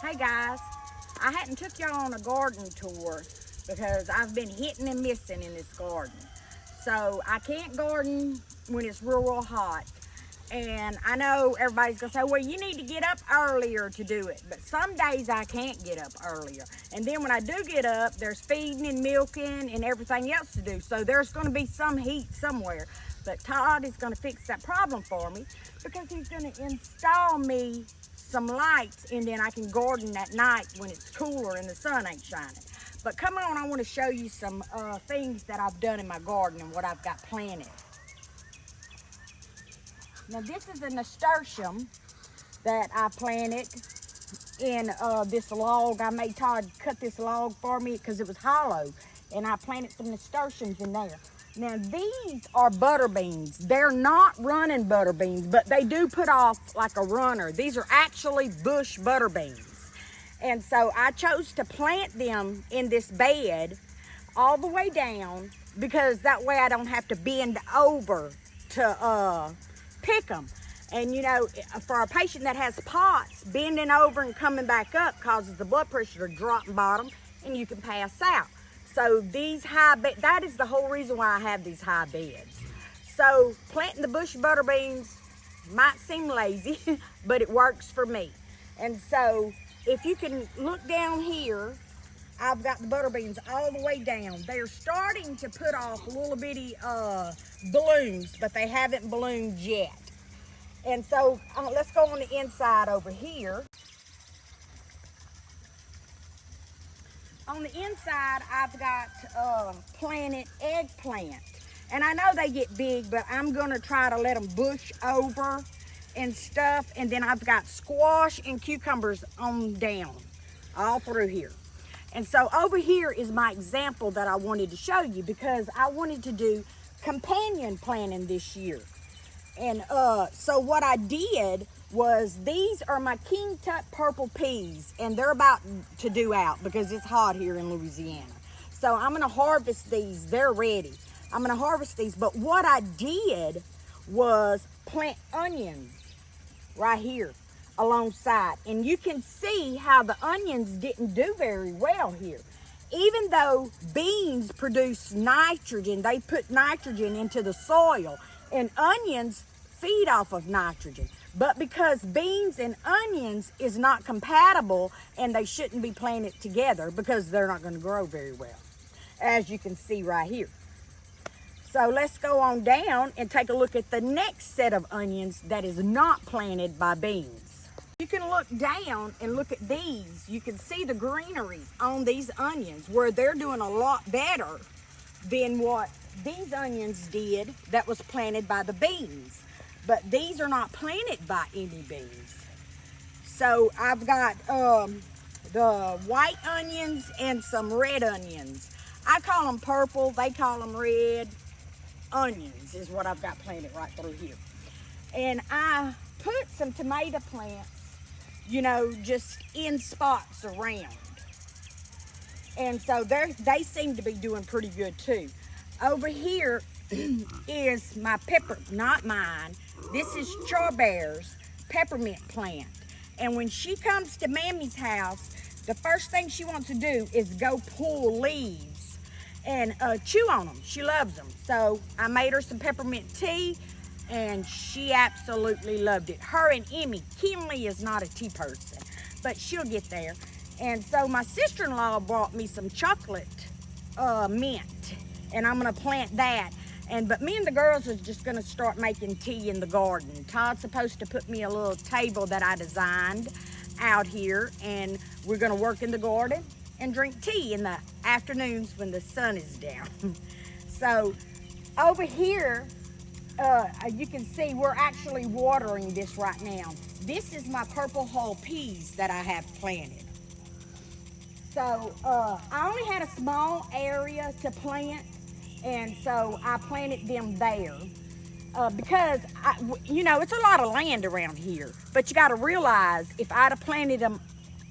Hey guys, I hadn't took y'all on a garden tour because I've been hitting and missing in this garden. So I can't garden when it's real hot. And I know everybody's gonna say, well, you need to get up earlier to do it. But some days I can't get up earlier. And then when I do get up, there's feeding and milking and everything else to do. So there's gonna be some heat somewhere. But Todd is gonna fix that problem for me because he's gonna install me some lights, and then I can garden at night when it's cooler and the sun ain't shining. But come on, I wanna show you some things that I've done in my garden and what I've got planted. Now this is a nasturtium that I planted in this log. I made Todd cut this log for me because it was hollow, and I planted some nasturtiums in there. Now these are butter beans. They're not running butter beans, but they do put off like a runner. These are actually bush butter beans. And so I chose to plant them in this bed all the way down because that way I don't have to bend over to pick them. And you know, for a patient that has POTS, bending over and coming back up causes the blood pressure to drop and bottom, and you can pass out. So these high beds, that is the whole reason why I have these high beds. So planting the bush butter beans might seem lazy, but it works for me. And so if you can look down here, I've got the butter beans all the way down. They're starting to put off little bitty blooms, but they haven't bloomed yet. And so let's go on the inside over here. On the inside, I've got planted eggplant. And I know they get big, but I'm gonna try to let them bush over and stuff. And then I've got squash and cucumbers on down, all through here. And so over here is my example that I wanted to show you because I wanted to do companion planting this year. And so what I did was, these are my King Tut purple peas, and they're about to due out because it's hot here in Louisiana. So I'm gonna harvest these, they're ready. I'm gonna harvest these, but what I did was plant onions right here alongside. And you can see how the onions didn't do very well here. Even though beans produce nitrogen, they put nitrogen into the soil, and onions feed off of nitrogen. But because beans and onions is not compatible, and they shouldn't be planted together because they're not going to grow very well, as you can see right here. So let's go on down and take a look at the next set of onions that is not planted by beans. You can look down and look at these. You can see the greenery on these onions where they're doing a lot better than what these onions did that was planted by the beans. But these are not planted by any beans. So I've got the white onions and some red onions. I call them purple, they call them red onions is what I've got planted right through here. And I put some tomato plants, you know, just in spots around. And so they seem to be doing pretty good too. Over here is my pepper, not mine. This is Char-Bear's peppermint plant. And when she comes to Mammy's house, the first thing she wants to do is go pull leaves and chew on them. She loves them. So I made her some peppermint tea, and she absolutely loved it. Her and Emmy. Kimberly is not a tea person, but she'll get there. And so my sister-in-law brought me some chocolate mint, and I'm gonna plant that. But me and the girls are just gonna start making tea in the garden. Todd's supposed to put me a little table that I designed out here, and we're gonna work in the garden and drink tea in the afternoons when the sun is down. So over here, you can see we're actually watering this right now. This is my purple hull peas that I have planted. So I only had a small area to plant, and so I planted them there because, you know, it's a lot of land around here. But you got to realize, if I'd have planted them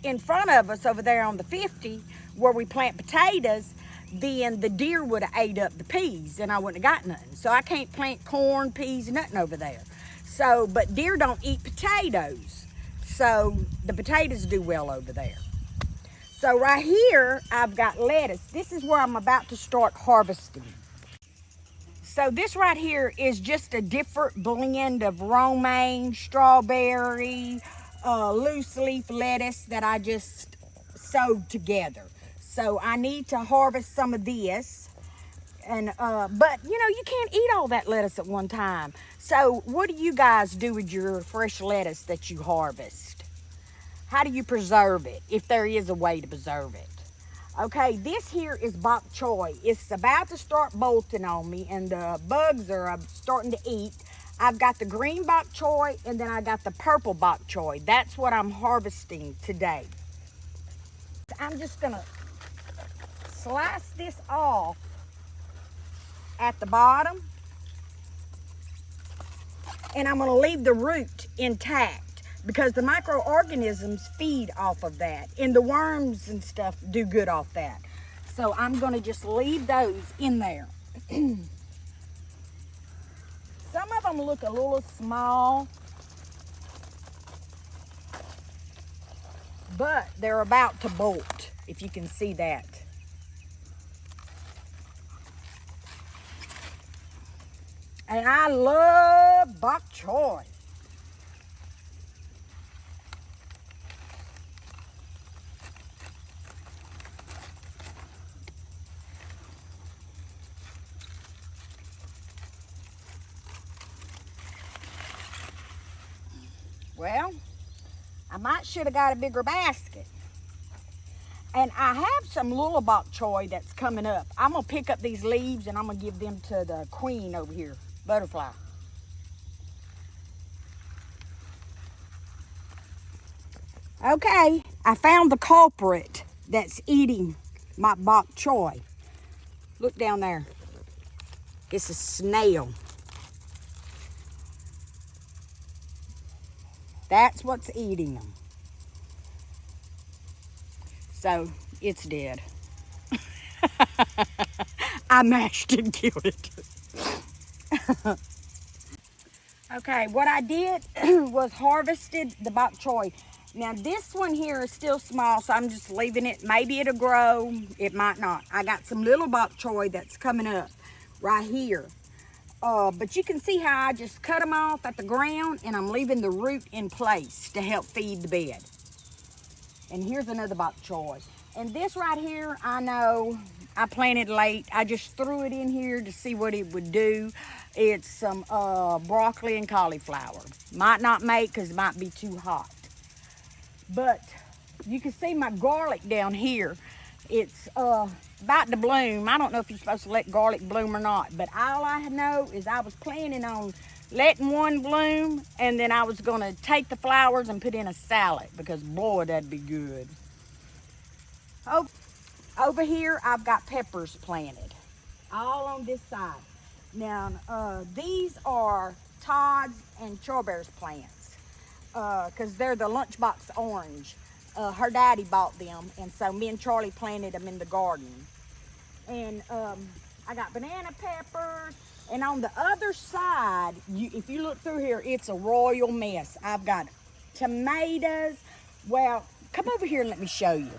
in front of us over there on the 50 where we plant potatoes, then the deer would have ate up the peas and I wouldn't have got nothing. So I can't plant corn, peas, nothing over there. So, but deer don't eat potatoes. so the potatoes do well over there. So right here, I've got lettuce. This is where I'm about to start harvesting. So this right here is just a different blend of romaine, strawberry, loose leaf lettuce that I just sewed together. So I need to harvest some of this. And but you know, you can't eat all that lettuce at one time. So what do you guys do with your fresh lettuce that you harvest? How do you preserve it, if there is a way to preserve it? Okay, this here is bok choy. It's about to start bolting on me, and the bugs are starting to eat. I've got the green bok choy, and then I got the purple bok choy. That's what I'm harvesting today. I'm just gonna slice this off at the bottom, and I'm gonna leave the root intact because the microorganisms feed off of that, and the worms and stuff do good off that. So I'm gonna just leave those in there. Some of them look a little small, but they're about to bolt, if you can see that. And I love bok choy. Well, I should have got a bigger basket. And I have some little bok choy that's coming up. I'm gonna pick up these leaves and I'm gonna give them to the queen over here, butterfly. Okay, I found the culprit that's eating my bok choy. Look down there. It's a snail. That's what's eating them. So it's dead. I mashed and killed it. Okay, what I did was harvested the bok choy. Now this one here is still small, so I'm just leaving it. Maybe it'll grow, it might not. I got some little bok choy that's coming up right here. But you can see how I just cut them off at the ground, and I'm leaving the root in place to help feed the bed. And here's another bok choy. And this right here, I know I planted late. I just threw it in here to see what it would do. It's some broccoli and cauliflower. Might not make because it might be too hot. But you can see my garlic down here. It's about to bloom. I don't know if you're supposed to let garlic bloom or not, but all I know is I was planning on letting one bloom, and then I was gonna take the flowers and put in a salad because boy, that'd be good. Oh, over here I've got peppers planted, all on this side. Now, these are Todd's and Strawberry's plants, because they're the lunchbox orange. Her daddy bought them, and so me and Charlie planted them in the garden. And I got banana peppers, and on the other side, if you look through here, it's a royal mess. I've got tomatoes. Well, come over here and let me show you.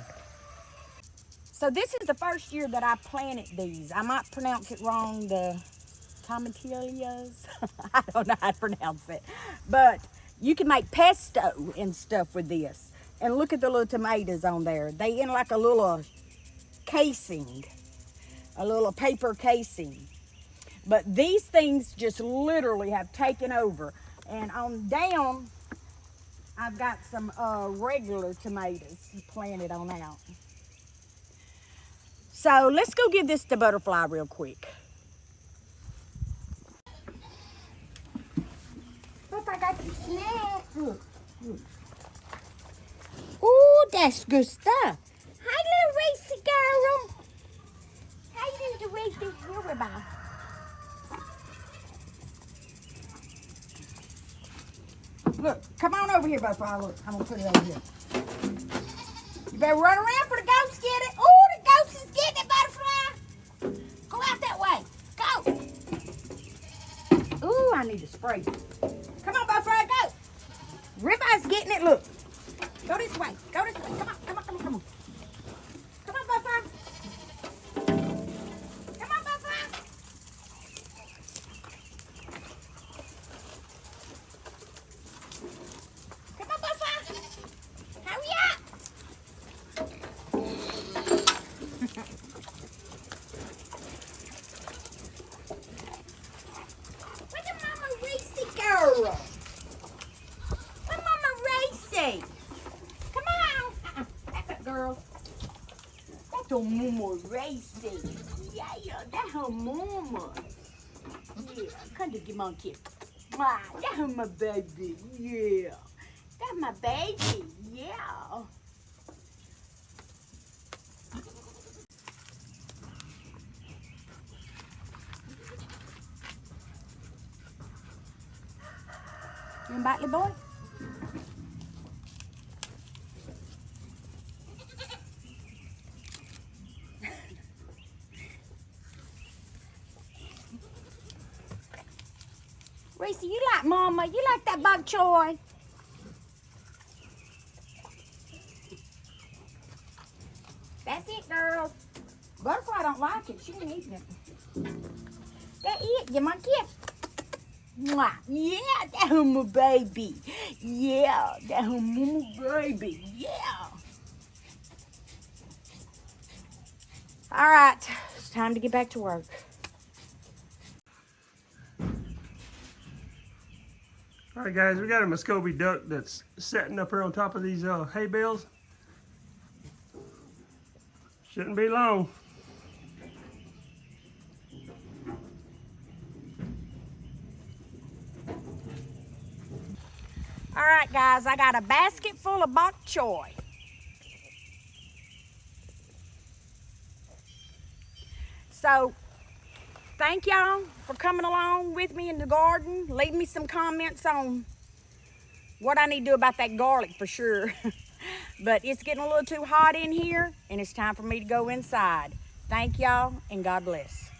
So this is the first year that I planted these. I might pronounce it wrong, the tomatillas. I don't know how to pronounce it. But you can make pesto and stuff with this. And look at the little tomatoes on there. They in like a little casing, a little paper casing. But these things just literally have taken over. And on down, I've got some regular tomatoes planted on out. So let's go give this to Butterfly real quick. Look, I got the snack. Look, look. Ooh, that's good stuff. Hi, little racy girl. Hi, little racy girl. Look, come on over here, Butterfly. Look, I'm gonna put it over here. You better run around for the ghost get it. Oh, the ghost is getting it, Butterfly. Go out that way. Go. Ooh, I need to spray. Come on, Butterfly, go. Ribbo's getting it. Look, Go this way. Go this way. Come on, come on, come on, come on. Come on, Bubba. Come on, Bubba. Come on, Bubba. Hurry up. Where's your Mama Racy girl? Where's Mama Racy? Come on. Back up, girl. That's your Mama Racy. Yeah, that's her mama. Yeah, come to get monkey. Wow, that's my baby. Yeah, that's my baby. Yeah. You want bite, little boy? Reese, you like Mama? You like that bok choy? That's it, girls. Butterfly don't like it. She ain't eating it. That's it. You monkey. Mwah. Yeah, that's my baby. Yeah, that's my baby. Yeah. All right, it's time to get back to work. All right, guys, we got a Muscovy duck that's sitting up here on top of these hay bales. Shouldn't be long. All right, guys, I got a basket full of bok choy. So, thank y'all for coming along with me in the garden. Leave me some comments on what I need to do about that garlic for sure. But it's getting a little too hot in here, and it's time for me to go inside. Thank y'all, and God bless.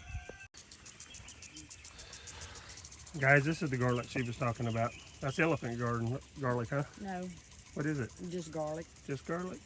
Guys, this is the garlic she was talking about. That's elephant garden garlic, huh? No, What is it? just garlic. Just garlic?